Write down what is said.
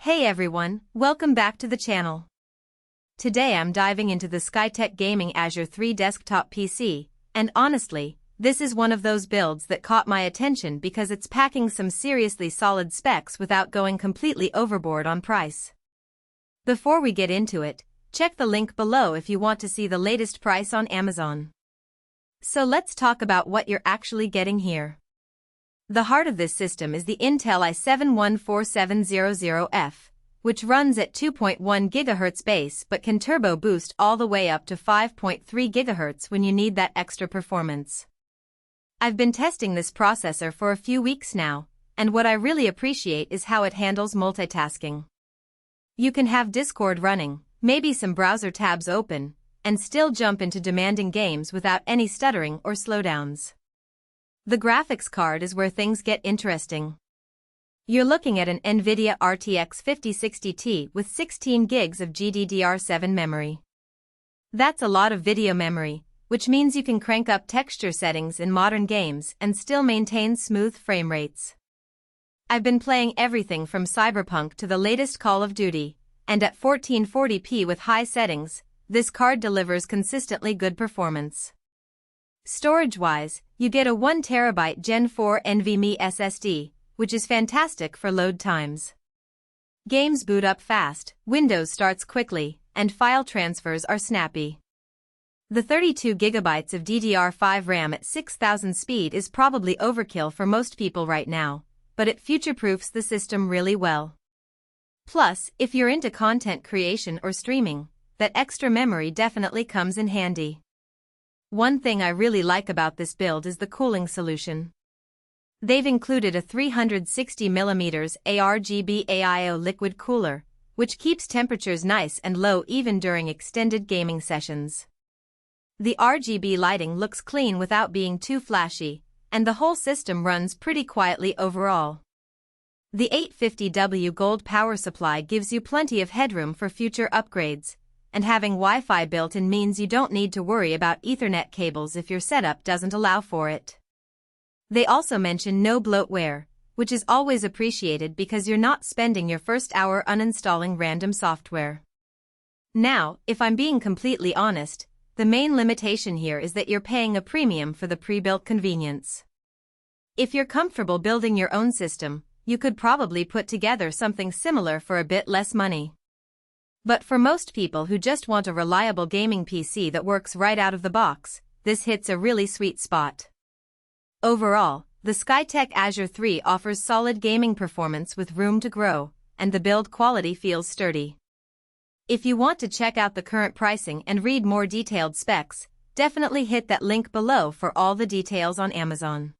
Hey everyone, welcome back to the channel. Today I'm diving into the Skytech Gaming Azure 3 desktop PC, and honestly, this is one of those builds that caught my attention because it's packing some seriously solid specs without going completely overboard on price. Before we get into it, check the link below if you want to see the latest price on Amazon. So let's talk about what you're actually getting here. The heart of this system is the Intel i7-14700F, which runs at 2.1 GHz base but can turbo boost all the way up to 5.3 GHz when you need that extra performance. I've been testing this processor for a few weeks now, and what I really appreciate is how it handles multitasking. You can have Discord running, maybe some browser tabs open, and still jump into demanding games without any stuttering or slowdowns. The graphics card is where things get interesting. You're looking at an NVIDIA RTX 5060 Ti with 16 GB of GDDR7 memory. That's a lot of video memory, which means you can crank up texture settings in modern games and still maintain smooth frame rates. I've been playing everything from Cyberpunk to the latest Call of Duty, and at 1440p with high settings, this card delivers consistently good performance. Storage-wise, you get a 1TB Gen 4 NVMe SSD, which is fantastic for load times. Games boot up fast, Windows starts quickly, and file transfers are snappy. The 32GB of DDR5 RAM at 6000 speed is probably overkill for most people right now, but it future-proofs the system really well. Plus, if you're into content creation or streaming, that extra memory definitely comes in handy. One thing I really like about this build is the cooling solution. They've included a 360mm ARGB AIO liquid cooler, which keeps temperatures nice and low even during extended gaming sessions. The RGB lighting looks clean without being too flashy, and the whole system runs pretty quietly overall. The 850W gold power supply gives you plenty of headroom for future upgrades, and having Wi-Fi built-in means you don't need to worry about Ethernet cables if your setup doesn't allow for it. They also mention no bloatware, which is always appreciated because you're not spending your first hour uninstalling random software. Now, if I'm being completely honest, the main limitation here is that you're paying a premium for the pre-built convenience. If you're comfortable building your own system, you could probably put together something similar for a bit less money. But for most people who just want a reliable gaming PC that works right out of the box, this hits a really sweet spot. Overall, the Skytech Azure 3 offers solid gaming performance with room to grow, and the build quality feels sturdy. If you want to check out the current pricing and read more detailed specs, definitely hit that link below for all the details on Amazon.